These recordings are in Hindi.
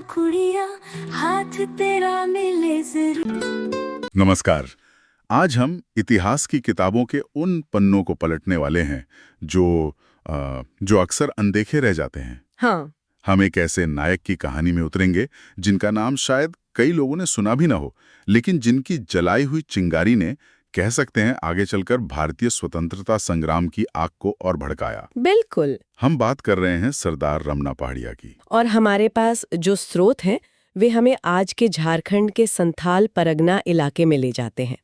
कुड़िया हाथ तेरा मिले जरूर। नमस्कार। आज हम इतिहास की किताबों के उन पन्नों को पलटने वाले हैं जो अक्सर अनदेखे रह जाते हैं। हाँ। हम एक ऐसे नायक की कहानी में उतरेंगे जिनका नाम शायद कई लोगों ने सुना भी ना हो, लेकिन जिनकी जलाई हुई चिंगारी ने, कह सकते हैं, आगे चलकर भारतीय स्वतंत्रता संग्राम की आग को और भड़काया। बिल्कुल। हम बात कर रहे हैं सरदार रमना पहाड़िया की। और हमारे पास जो स्रोत हैं वे हमें आज के झारखंड के संथाल परगना इलाके में ले जाते हैं।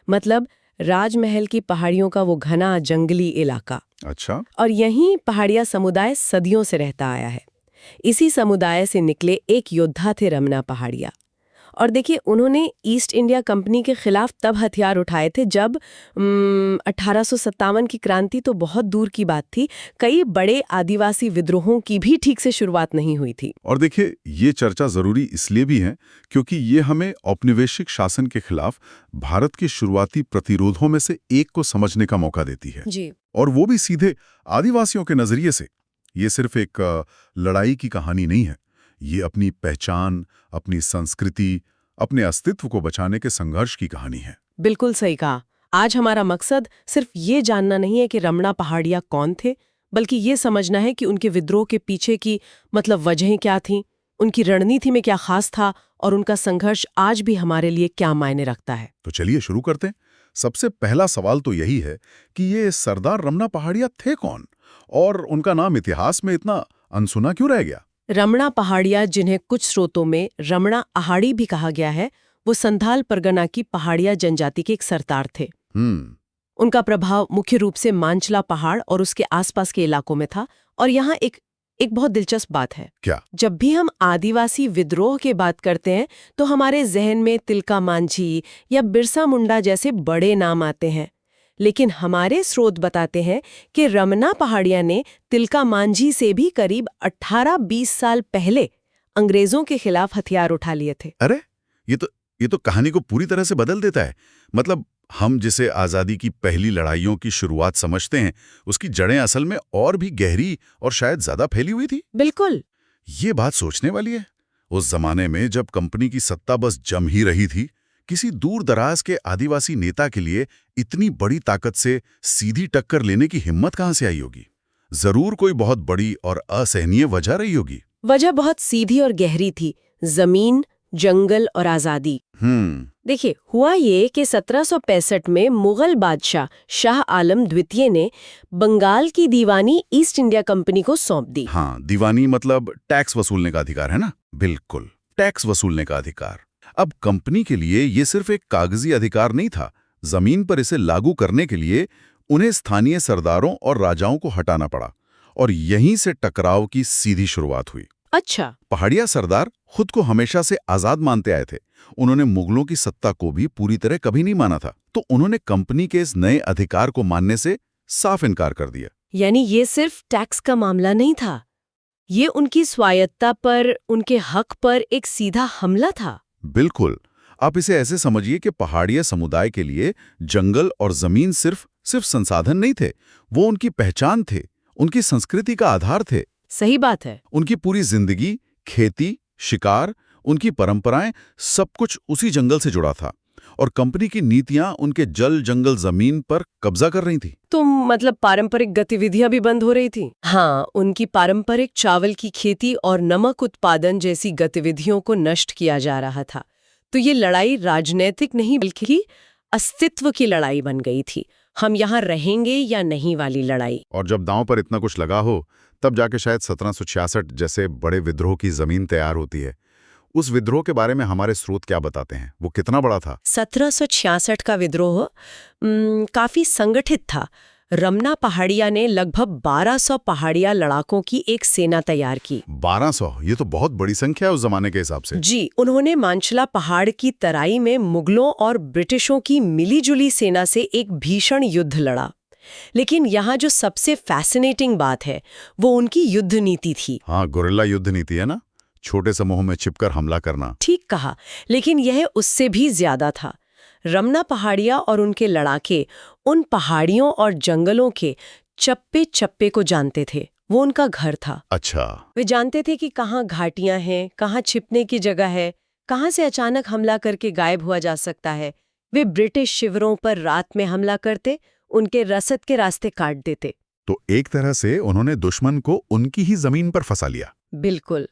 मतलब राजमहल की पहाड़ियों का वो घना जंगली इलाका। अच्छा। और यहीं पहाड़िया समुदाय सदियों से रहता आया है। इसी समुदाय से निकले एक योद्धा थे रमना पहाड़िया। और देखिए, उन्होंने ईस्ट इंडिया कंपनी के खिलाफ तब हथियार उठाए थे जब 1857 की क्रांति तो बहुत दूर की बात थी। कई बड़े आदिवासी विद्रोहों की भी ठीक से शुरुआत नहीं हुई थी। और देखिए, ये चर्चा जरूरी इसलिए भी है क्योंकि ये हमें औपनिवेशिक शासन के खिलाफ भारत के शुरुआती प्रतिरोधों में से एक को समझने का मौका देती है। जी। और वो भी सीधे आदिवासियों के नजरिए से। ये सिर्फ एक लड़ाई की कहानी नहीं है, ये अपनी पहचान, अपनी संस्कृति, अपने अस्तित्व को बचाने के संघर्ष की कहानी है। बिल्कुल सही कहा। आज हमारा मकसद सिर्फ ये जानना नहीं है कि रमना पहाड़िया कौन थे, बल्कि ये समझना है कि उनके विद्रोह के पीछे की वजहें क्या थीं, उनकी रणनीति में क्या खास था और उनका संघर्ष आज भी हमारे लिए क्या मायने रखता है। तो चलिए शुरू करते हैं। सबसे पहला सवाल तो यही है कि ये सरदार रमना पहाड़िया थे कौन, और उनका नाम इतिहास में इतना अनसुना क्यों रह गया? रमना पहाड़िया, जिन्हें कुछ स्रोतों में रमना आहाड़ी भी कहा गया है, वो संथाल परगना की पहाड़िया जनजाति के एक सरदार थे। उनका प्रभाव मुख्य रूप से मांचला पहाड़ और उसके आसपास के इलाकों में था। और यहाँ एक बहुत दिलचस्प बात है। क्या? जब भी हम आदिवासी विद्रोह की बात करते हैं तो हमारे जहन में तिलका मांझी या बिरसा मुंडा जैसे बड़े नाम आते हैं, लेकिन हमारे स्रोत बताते हैं कि रमना पहाड़िया ने तिलका मांझी से भी करीब 18-20 साल पहले अंग्रेजों के खिलाफ हथियार उठा लिए थे। अरे, ये तो कहानी को पूरी तरह से बदल देता है। मतलब हम जिसे आजादी की पहली लड़ाइयों की शुरुआत समझते हैं, उसकी जड़ें असल में और भी गहरी और शायद ज्यादा फैली हुई थी। बिल्कुल। ये बात सोचने वाली है। उस जमाने में जब कंपनी की सत्ता बस जम ही रही थी, किसी दूर दराज के आदिवासी नेता के लिए इतनी बड़ी ताकत से सीधी टक्कर लेने की हिम्मत कहां से आई होगी? जरूर कोई बहुत बड़ी और असहनीय वजह रही होगी। वजह बहुत सीधी और गहरी थी। जमीन, जंगल और आजादी। देखिए, हुआ ये कि 1765 में मुगल बादशाह शाह आलम द्वितीय ने बंगाल की दीवानी ईस्ट इंडिया कंपनी को सौंप दी। हाँ, दीवानी मतलब टैक्स वसूलने का अधिकार है ना? बिल्कुल, टैक्स वसूलने का अधिकार। अब कंपनी के लिए ये सिर्फ एक कागजी अधिकार नहीं था। जमीन पर इसे लागू करने के लिए उन्हें स्थानीय सरदारों और राजाओं को हटाना पड़ा, और यहीं से टकराव की सीधी शुरुआत हुई। अच्छा। पहाड़िया सरदार खुद को हमेशा से आजाद मानते आए थे। उन्होंने मुगलों की सत्ता को भी पूरी तरह कभी नहीं माना था, तो उन्होंने कंपनी के इस नए अधिकार को मानने से साफ इनकार कर दिया। यानी ये सिर्फ टैक्स का मामला नहीं था, ये उनकी स्वायत्ता पर, उनके हक पर एक सीधा हमला था। बिल्कुल। आप इसे ऐसे समझिए कि पहाड़िया समुदाय के लिए जंगल और जमीन सिर्फ संसाधन नहीं थे, वो उनकी पहचान थे, उनकी संस्कृति का आधार थे। सही बात है। उनकी पूरी जिंदगी, खेती, शिकार, उनकी परंपराएं, सब कुछ उसी जंगल से जुड़ा था, और कंपनी की नीतियां उनके जल, जंगल, जमीन पर कब्जा कर रही थी। तो मतलब पारंपरिक गतिविधियां भी बंद हो रही थी। हाँ, उनकी पारंपरिक चावल की खेती और नमक उत्पादन जैसी गतिविधियों को नष्ट किया जा रहा था। तो ये लड़ाई राजनीतिक नहीं बल्कि अस्तित्व की लड़ाई बन गई थी। हम यहाँ रहेंगे या नहीं वाली लड़ाई। और जब दांव पर इतना कुछ लगा हो, तब जाके शायद 1766 जैसे बड़े विद्रोह की जमीन तैयार होती है। उस विद्रोह के बारे में हमारे स्रोत क्या बताते हैं? वो कितना बड़ा था? 1766 का विद्रोह काफी संगठित था। रमना पहाड़िया ने लगभग 1200 पहाड़िया लड़ाकों की एक सेना तैयार की। 1200? ये तो बहुत बड़ी संख्या है उस जमाने के हिसाब से। जी, उन्होंने मांचला पहाड़ की तराई में मुगलों और ब्रिटिशों की मिलीजुली सेना से एक भीषण युद्ध लड़ा। लेकिन यहाँ जो सबसे फैसिनेटिंग बात है वो उनकी युद्ध नीति थी। हाँ, गुरिल्ला युद्ध नीति है ना, छोटे समूह में छिपकर हमला करना। ठीक कहा, लेकिन यह उससे भी ज्यादा था। रमना पहाड़िया और उनके लड़ाके उन पहाड़ियों और जंगलों के चप्पे चप्पे को जानते थे। वो उनका घर था। अच्छा। वे जानते थे कि कहाँ घाटियां हैं, कहाँ छिपने की जगह है, कहाँ से अचानक हमला करके गायब हुआ जा सकता है। वे ब्रिटिश शिविरों पर रात में हमला करते, उनके रसद के रास्ते काट देते। तो एक तरह से उन्होंने दुश्मन को उनकी ही जमीन पर फंसा लिया। बिल्कुल।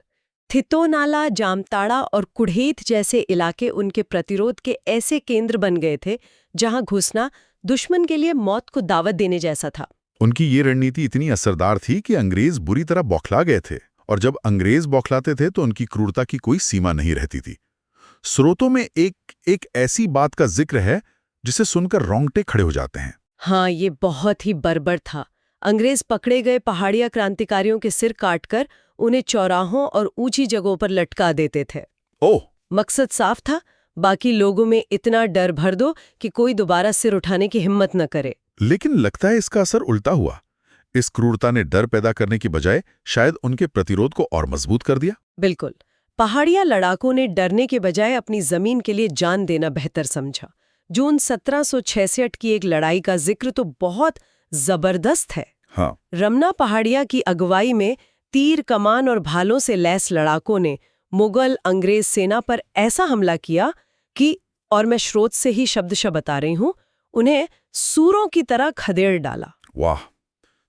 थितोनाला, जामताड़ा और कुढ़ेत जैसे इलाके उनके प्रतिरोध के ऐसे केंद्र बन गए थे जहां घुसना दुश्मन के लिए मौत को दावत देने जैसा था। उनकी ये रणनीति इतनी असरदार थी कि अंग्रेज बुरी तरह बौखला गए थे, और जब अंग्रेज बौखलाते थे तो उनकी क्रूरता की कोई सीमा नहीं रहती थी। स्रोतों में एक ऐसी बात का जिक्र है जिसे सुनकर रोंगटे खड़े हो जाते हैं। हाँ, ये बहुत ही बर्बर था। अंग्रेज पकड़े गए पहाड़िया क्रांतिकारियों के सिर काटकर उन्हें चौराहों और ऊंची जगहों पर लटका देते थे। ओह! मकसद साफ था, बाकी लोगों में इतना डर भर दो कि कोई दोबारा सिर उठाने की हिम्मत न करे। लेकिन लगता है इसका असर उल्टा हुआ। इस क्रूरता ने डर पैदा करने की बजाय शायद उनके प्रतिरोध को और मजबूत कर दिया। बिल्कुल। पहाड़िया लड़ाकों ने डरने के बजाय अपनी जमीन के लिए जान देना बेहतर समझा। जून 1766 की एक लड़ाई का जिक्र तो बहुत जबरदस्त है। हाँ। रमना पहाड़िया की अगुवाई में तीर, कमान और भालों से लैस लड़ाकों ने मुगल अंग्रेज सेना पर ऐसा हमला किया कि, और मैं स्रोत से ही शब्दशः बता रही हूं, उन्हें सूरों की तरह खदेड़ डाला। वाह!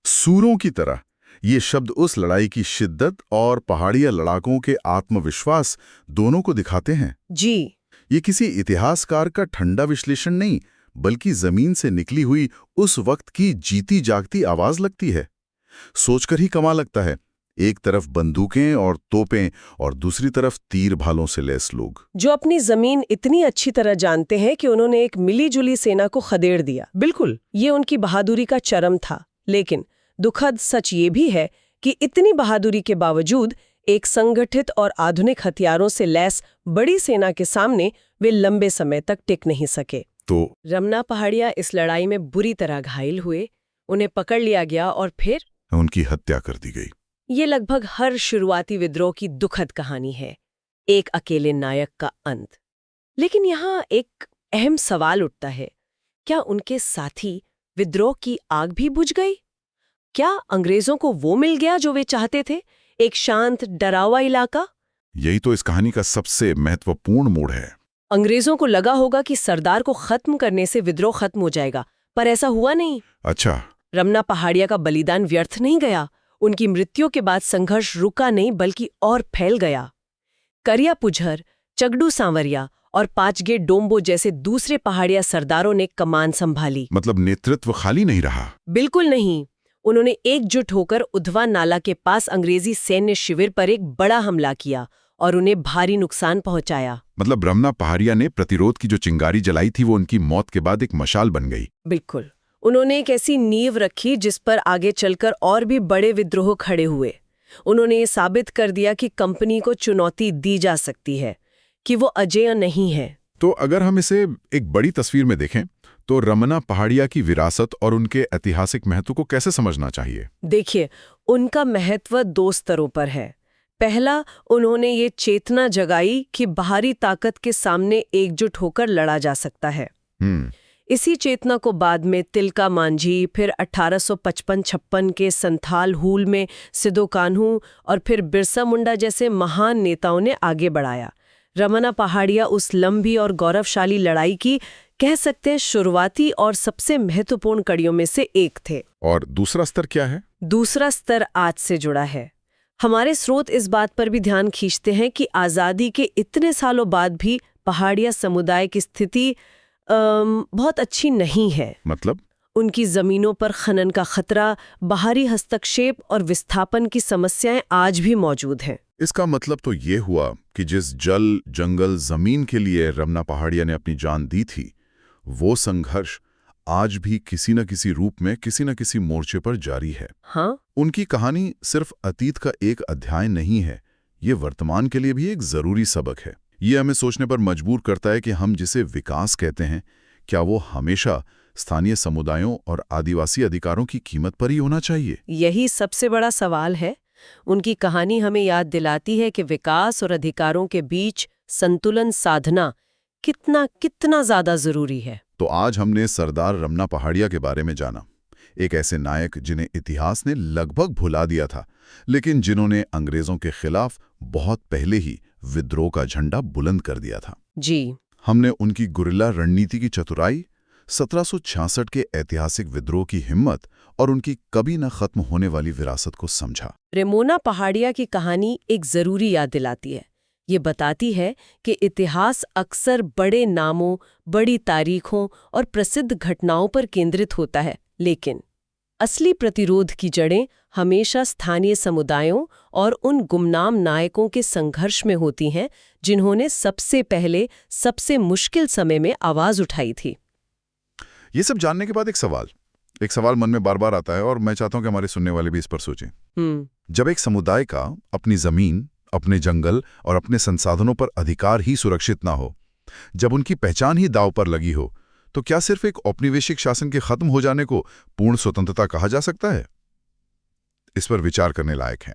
सूरों की तरह। ये शब्द उस लड़ाई की शिद्दत और पहाड़िया लड़ाकों के आत्मविश्वास दोनों को दिखाते हैं। जी। ये किसी इतिहासकार का ठंडा विश्लेषण नहीं, बल्कि जमीन से निकली हुई उस वक्त की जीती जागती आवाज लगती है। सोचकर ही कमाल लगता है, एक तरफ बंदूकें और तोपें और दूसरी तरफ तीर भालों से लैस लोग, जो अपनी जमीन इतनी अच्छी तरह जानते हैं कि उन्होंने एक मिली-जुली सेना को खदेड़ दिया। बिल्कुल। ये उनकी बहादुरी का चरम था। लेकिन दुखद सच ये भी है कि इतनी बहादुरी के बावजूद एक संगठित और आधुनिक हथियारों से लैस बड़ी सेना के सामने वे लंबे समय तक टिक नहीं सके। तो रमना पहाड़िया इस लड़ाई में बुरी तरह घायल हुए, उन्हें पकड़ लिया गया और फिर उनकी हत्या कर दी गई। ये लगभग हर शुरुआती विद्रोह की दुखद कहानी है, एक अकेले नायक का अंत। लेकिन यहाँ एक अहम सवाल उठता है, क्या उनके साथी विद्रोह की आग भी बुझ गई? क्या अंग्रेजों को वो मिल गया जो वे चाहते थे, एक शांत डरावा इलाका? यही तो इस कहानी का सबसे महत्वपूर्ण मोड़ है। अंग्रेजों को लगा होगा कि सरदार को खत्म करने से विद्रोह खत्म हो जाएगा, पर ऐसा हुआ नहीं। अच्छा। रमना पहाड़िया का बलिदान व्यर्थ नहीं गया। उनकी मृत्यु के बाद संघर्ष रुका नहीं बल्कि और फैल गया। करिया पुझर, चगडू सांवरिया और पांचगे डोम्बो जैसे दूसरे पहाड़िया सरदारों ने कमान संभाली। मतलब नेतृत्व खाली नहीं रहा। बिल्कुल नहीं। उन्होंने एकजुट होकर उधवा नाला के पास अंग्रेजी सैन्य शिविर पर एक बड़ा हमला किया और उन्हें भारी नुकसान पहुंचाया। मतलब रमना पहाड़िया ने प्रतिरोध की जो चिंगारी जलाई थी वो उनकी मौत के बाद एक मशाल बन गई। बिल्कुल। उन्होंने एक ऐसी नींव रखी जिस पर आगे चलकर और भी बड़े विद्रोह खड़े हुए। उन्होंने ये साबित कर दिया कि कंपनी को चुनौती दी जा सकती है, कि वो अजेय नहीं है। तो अगर हम इसे एक बड़ी तस्वीर में देखें तो रमना पहाड़िया की विरासत और उनके ऐतिहासिक महत्व को कैसे समझना चाहिए? देखिए, उनका महत्व 2 स्तरों पर है। पहला, उन्होंने ये चेतना जगाई कि बाहरी ताकत के सामने एकजुट होकर लड़ा जा सकता है। इसी चेतना को बाद में तिलका मांझी, फिर 1855-56 के संथाल हूल में सिद्धो कान्हू और फिर बिरसा मुंडा जैसे महान नेताओं ने आगे बढ़ाया। रमना पहाड़िया उस लंबी और गौरवशाली लड़ाई की, कह सकते हैं, शुरुआती और सबसे महत्वपूर्ण कड़ियों में से एक थे। और दूसरा स्तर क्या है? दूसरा स्तर आज से जुड़ा है। हमारे स्रोत इस बात पर भी ध्यान खींचते हैं कि आज़ादी के इतने सालों बाद भी पहाड़िया समुदाय की स्थिति बहुत अच्छी नहीं है। मतलब? उनकी जमीनों पर खनन का खतरा, बाहरी हस्तक्षेप और विस्थापन की समस्याएं आज भी मौजूद हैं। इसका मतलब तो ये हुआ कि जिस जल, जंगल, जमीन के लिए रमना पहाड़िया ने अपनी जान दी थी, वो संघर्ष आज भी किसी न किसी रूप में किसी न किसी मोर्चे पर जारी है। हाँ? उनकी कहानी सिर्फ अतीत का एक अध्याय नहीं है, ये वर्तमान के लिए भी एक जरूरी सबक है। ये हमें सोचने पर मजबूर करता है कि हम जिसे विकास कहते हैं, क्या वो हमेशा स्थानीय समुदायों और आदिवासी अधिकारों की कीमत पर ही होना चाहिए? यही सबसे बड़ा सवाल है। उनकी कहानी हमें याद दिलाती है कि विकास और अधिकारों के बीच संतुलन साधना कितना ज्यादा जरूरी है। तो आज हमने सरदार रमना पहाड़िया के बारे में जाना, एक ऐसे नायक जिन्हें इतिहास ने लगभग भुला दिया था, लेकिन जिन्होंने अंग्रेजों के खिलाफ बहुत पहले ही विद्रोह का झंडा बुलंद कर दिया था। जी। हमने उनकी गुरिल्ला रणनीति की चतुराई, 1766 के ऐतिहासिक विद्रोह की हिम्मत और उनकी कभी न खत्म होने वाली विरासत को समझा। रेमोना पहाड़िया की कहानी एक जरूरी याद दिलाती है। ये बताती है कि इतिहास अक्सर बड़े नामों, बड़ी तारीखों और प्रसिद्ध घटनाओं पर केंद्रित होता है, लेकिन असली प्रतिरोध की जड़ें हमेशा स्थानीय समुदायों और उन गुमनाम नायकों के संघर्ष में होती हैं जिन्होंने सबसे पहले सबसे मुश्किल समय में आवाज उठाई थी। ये सब जानने के बाद एक सवाल मन में बार बार आता है और मैं चाहता हूं कि हमारे सुनने वाले भी इस पर सोचें। जब एक समुदाय का अपनी जमीन, अपने जंगल और अपने संसाधनों पर अधिकार ही सुरक्षित ना हो, जब उनकी पहचान ही दांव पर लगी हो, तो क्या सिर्फ एक औपनिवेशिक शासन के खत्म हो जाने को पूर्ण स्वतंत्रता कहा जा सकता है? इस पर विचार करने लायक है।